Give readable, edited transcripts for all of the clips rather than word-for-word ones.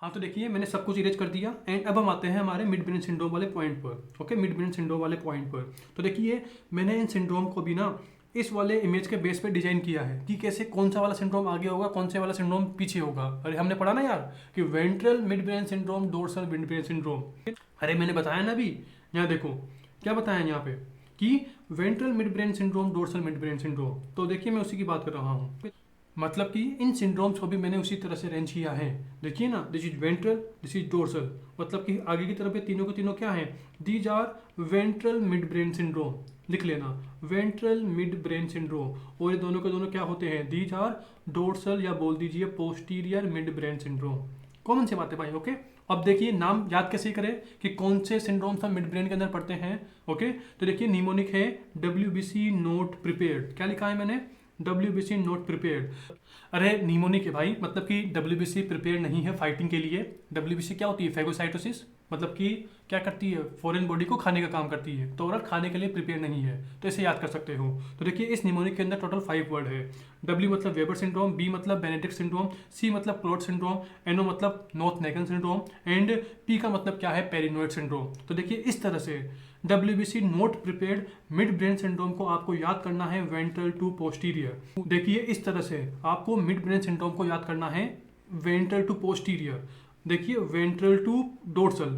हाँ तो देखिए मैंने सब कुछ इरेज कर दिया एंड अब हम आते हैं हमारे मिड ब्रेन सिंड्रोम वाले पॉइंट पर। ओके, मिड ब्रेन सिंड्रोम वाले पॉइंट पर तो देखिए मैंने इन सिंड्रोम को भी ना इस वाले इमेज के बेस पे डिजाइन किया है कि कैसे कौन सा वाला सिंड्रोम आगे होगा, कौन से वाला सिंड्रोम पीछे होगा। अरे हमने पढ़ा ना यार कि ventral mid brain syndrome, dorsal mid brain syndrome. अरे मैंने बताया ना अभी, यहाँ देखो क्या बताया यहाँ पे कि ventral mid brain syndrome, dorsal mid brain syndrome. तो देखिए मैं उसी की बात कर रहा हूँ, मतलब कि इन सिंड्रोम्स को भी मैंने उसी तरह से रेंज किया है। देखिए ना, this is ventral, this is dorsal, मतलब कि आगे की तरफ ये तीनों के तीनों क्या है, these are ventral mid brain syndrome. लिख लेना, वेंट्रल मिड ब्रेन सिंड्रोम। और ये दोनों के दोनों क्या होते हैं, दीज आर डोर्सल या बोल दीजिए posterior mid brain syndrome. Common सी बात है भाई। ओके, अब देखिए नाम याद कैसे करें कि कौन से सिंड्रोम्स हम मिड ब्रेन के अंदर पढ़ते हैं। ओके, तो देखिए निमोनिक है WBC नोट प्रिपेयर्ड। क्या लिखा है मैंने, WBC नोट प्रिपेयर्ड। अरे निमोनिक है भाई, मतलब कि WBC प्रिपेयर नहीं है फाइटिंग के लिए। WBC क्या होती है, फैगोसाइटोसिस, मतलब कि क्या करती है, फॉरेन बॉडी को खाने का काम करती है। तो ओवरऑल खाने के लिए प्रिपेयर नहीं है, तो इसे याद कर सकते हो। तो देखिए इस निमोनिक के अंदर टोटल 5 वर्ड है। W मतलब वेबर सिंड्रोम, B मतलब बेनेडिक्ट सिंड्रोम, C मतलब क्लोट सिंड्रोम, NO मतलब नॉर्थ नेगन सिंड्रोम एंड P का मतलब क्या है, पेरिनोइड सिंड्रोम। तो देखिए इस तरह से WBC note prepared mid brain syndrome को आपको याद करना है वेंट्रल टू पोस्टीरियर। देखिए इस तरह से आपको मिड ब्रेन सिंड्रोम को याद करना है वेंट्रल टू पोस्टीरियर। देखिए ventral to dorsal,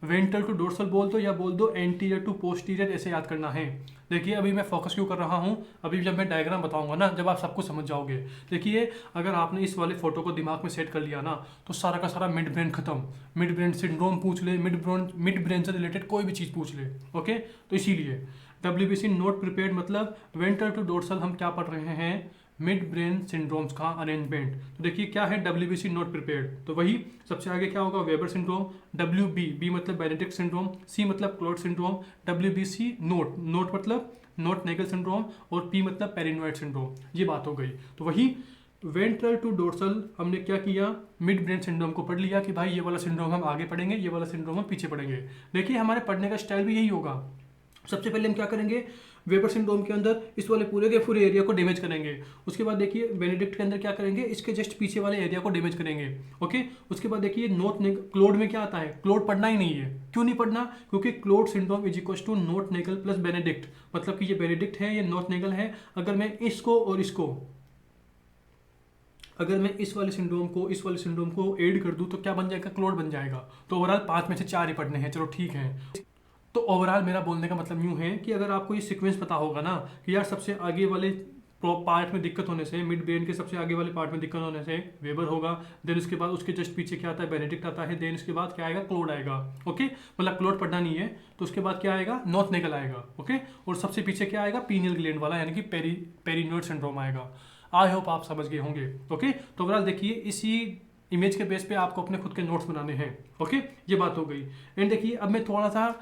ventral to dorsal बोल दो या बोल दो एंटीरियर टू पोस्टीरियर, ऐसे याद करना है। देखिए अभी मैं फोकस क्यों कर रहा हूँ, अभी जब मैं डायग्राम बताऊंगा ना, जब आप सब कुछ समझ जाओगे। देखिए अगर आपने इस वाले फोटो को दिमाग में सेट कर लिया ना, तो सारा का सारा मिड ब्रेन खत्म। मिड ब्रेन सिंड्रोम पूछ ले, मिड ब्रेन से रिलेटेड कोई भी चीज़ पूछ ले। ओके, तो इसीलिए WBC नोट प्रिपेयर्ड मतलब वेंट्रल टू डोर्सल हम क्या पढ़ रहे हैं, मिड ब्रेन सिंड्रोम्स का अरेंजमेंट। तो देखिए क्या है WBC नॉट प्रिपेयर्ड, तो वही सबसे आगे क्या होगा, वेबर सिंड्रोम। B मतलब बेनेडिक्ट सिंड्रोम, C मतलब क्लोट सिंड्रोम, WBC नोट मतलब नॉर्थ नेगल सिंड्रोम और P मतलब पेरिनोइड सिंड्रोम। ये बात हो गई। तो वही वेंट्रल टू डोर्सल हमने क्या किया, मिड ब्रेन सिंड्रोम को पढ़ लिया कि भाई ये वाला सिंड्रोम हम आगे पढ़ेंगे, ये वाला सिंड्रोम हम पीछे पढ़ेंगे। देखिए हमारे पढ़ने का स्टाइल भी यही होगा। सबसे पहले हम क्या करेंगे, वेबर सिंड्रोम के अंदर इस वाले पूरे के पूरे एरिया को डैमेज करेंगे। उसके बाद देखिए बेनेडिक्ट के अंदर क्या करेंगे, इसके जस्ट पीछे वाले एरिया को डैमेज करेंगे। ओके, उसके बाद देखिए क्लोड में क्या आता है, क्लोड पढ़ना ही नहीं है। क्यों नहीं पढ़ना, क्योंकि Claude syndrome is equal to Nothnagel plus Benedict, मतलब कि ये बेनेडिक्ट है, ये नॉर्थ नेगल है। अगर मैं इसको और इसको, अगर मैं इस वाले सिंड्रोम को ऐड कर दूं तो क्या बन जाएगा, क्लोड बन जाएगा। तो ओवरऑल 5 में से 4 ही पढ़ने हैं, चलो ठीक है। तो ओवरऑल मेरा बोलने का मतलब यूँ है कि अगर आपको ये सीक्वेंस पता होगा ना कि यार सबसे आगे वाले पार्ट में दिक्कत होने से, मिड ब्रेन के सबसे आगे वाले पार्ट में दिक्कत होने से वेबर होगा, देन उसके बाद उसके जस्ट पीछे क्या आता है, बेनेडिक्ट आता है, देन उसके बाद क्या आएगा, क्लोड आएगा। ओके, मतलब क्लोड पढ़ना नहीं है, तो उसके बाद क्या आएगा, नॉर्थ नेगल आएगा। ओके, और सबसे पीछे क्या आएगा, पीनियल ग्लैंड वाला, यानी कि पेरिनोइड सिंड्रोम आएगा। आई होप आप समझ गए होंगे। ओके, तो ओवरऑल देखिए इसी इमेज के बेस पे आपको अपने खुद के नोट्स बनाने हैं। ओके, ये बात हो गई। एंड देखिए अब मैं थोड़ा सा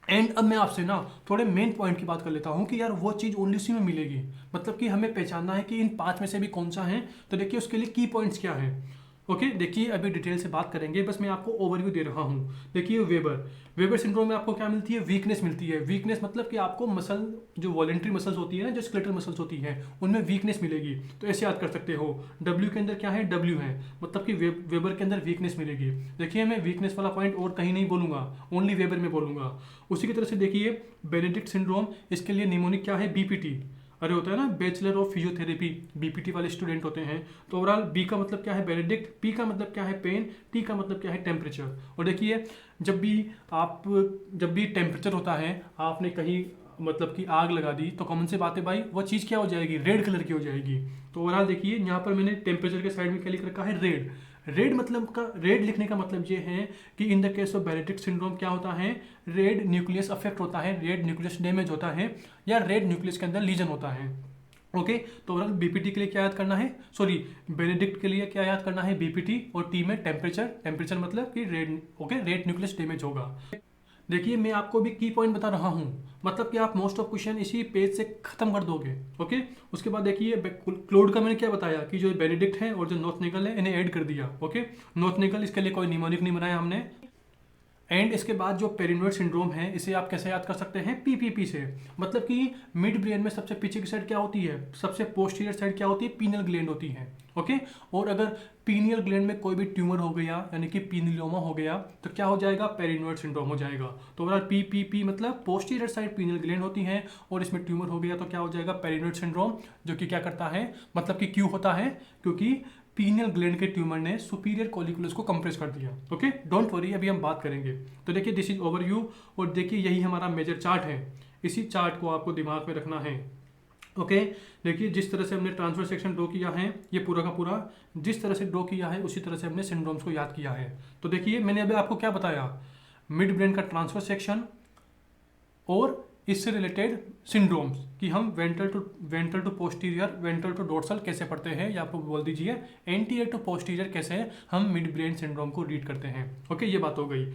अब मैं आपसे ना थोड़े मेन पॉइंट की बात कर लेता हूँ कि यार वो चीज़ ओनली उसी में मिलेगी, मतलब कि हमें पहचानना है कि इन 5 में से भी कौन सा है। तो देखिए उसके लिए की पॉइंट्स क्या है। ओके, देखिए अभी डिटेल से बात करेंगे, बस मैं आपको ओवरव्यू दे रहा हूँ। देखिए वेबर सिंड्रोम में आपको क्या मिलती है, वीकनेस मिलती है। वीकनेस मतलब कि आपको मसल, जो वॉलेंट्री मसल्स होती है ना, जो स्केलेटल मसल्स होती है, उनमें वीकनेस मिलेगी। तो ऐसे याद कर सकते हो, W के अंदर क्या है, W है, मतलब कि वेबर के अंदर वीकनेस मिलेगी। देखिए मैं वीकनेस वाला पॉइंट और कहीं नहीं बोलूंगा, ओनली वेबर में बोलूंगा। उसी की तरह से देखिए बेनेडिक्ट सिंड्रोम, इसके लिए निमोनिक क्या है, BPT। अरे होता है ना, बैचलर ऑफ फिजियोथेरेपी, BPT वाले स्टूडेंट होते हैं। तो ओवरऑल B का मतलब क्या है, बेनेडिक्ट, P का मतलब क्या है, पेन, T का मतलब क्या है, टेम्परेचर। और देखिए जब भी टेम्परेचर होता है, आपने कहीं मतलब कि आग लगा दी, तो कॉमन से बात है भाई, वो चीज़ क्या हो जाएगी, रेड कलर की हो जाएगी। तो ओवरऑल देखिए यहाँ पर मैंने टेम्परेचर के साइड में क्या लिख रखा है, रेड। रेड लिखने का मतलब ये है कि in the case of Benedict syndrome क्या होता है, रेड न्यूक्लियस अफेक्ट होता है, रेड न्यूक्लियस डैमेज होता है, या रेड न्यूक्लियस के अंदर लीजन होता है। ओके, तो ओवरऑल BPT के लिए क्या याद करना है, सॉरी बेनेडिक्ट के लिए क्या याद करना है, BPT, और T में टेम्परेचर मतलब कि red, okay, red nucleus damage होगा। देखिए मैं आपको भी की पॉइंट बता रहा हूँ, मतलब कि आप मोस्ट ऑफ क्वेश्चन इसी पेज से खत्म कर दोगे। ओके, उसके बाद देखिए क्लोड का मैंने क्या बताया कि जो बेनेडिक्ट है और जो नॉर्थ नेगल है, इन्हें ऐड कर दिया। ओके, नॉर्थ नेगल, इसके लिए कोई निमोनिक नहीं बनाया हमने। एंड इसके बाद जो पेरिनोइड सिंड्रोम है, इसे आप कैसे याद कर सकते हैं, PPP से, मतलब कि मिड ब्रेन में सबसे पीछे की साइड क्या होती है, सबसे पोस्टीरियर साइड क्या होती है, पीनल ग्लैंड होती है। ओके। और अगर पीनियल ग्लैंड में कोई भी ट्यूमर हो गया यानी कि पीनिलोमा हो गया तो क्या हो जाएगा, पेरिनोइड सिंड्रोम हो जाएगा। तो ओवरऑल पी मतलब पोस्टीरियर साइड पीनियल ग्लैंड होती है और इसमें ट्यूमर हो गया तो क्या हो जाएगा, पेरिनोइड सिंड्रोम, जो कि क्या करता है, मतलब कि क्यों होता है, क्योंकि पीनियल ग्लैंड के ट्यूमर ने सुपीरियर कॉलिकुलस को कंप्रेस कर दिया। ओके, डोंट वरी, अभी हम बात करेंगे। तो देखिए दिस इज ओवरव्यू, और देखिए यही हमारा मेजर चार्ट है, इसी चार्ट को आपको दिमाग में रखना है। ओके, देखिए जिस तरह से हमने ट्रांसफर सेक्शन ड्रॉ किया है, ये पूरा का पूरा जिस तरह से ड्रॉ किया है उसी तरह से हमने सिंड्रोम्स को याद किया है। तो देखिए मैंने अभी आपको क्या बताया, मिड ब्रेन का ट्रांसफर सेक्शन और इससे रिलेटेड सिंड्रोम्स कि हम ventral to posterior, ventral to dorsal कैसे पढ़ते हैं, या आपको बोल दीजिए एंटीरियर टू पोस्टीरियर कैसे हम मिड ब्रेन सिंड्रोम को रीड करते हैं। ओके, ये बात हो गई।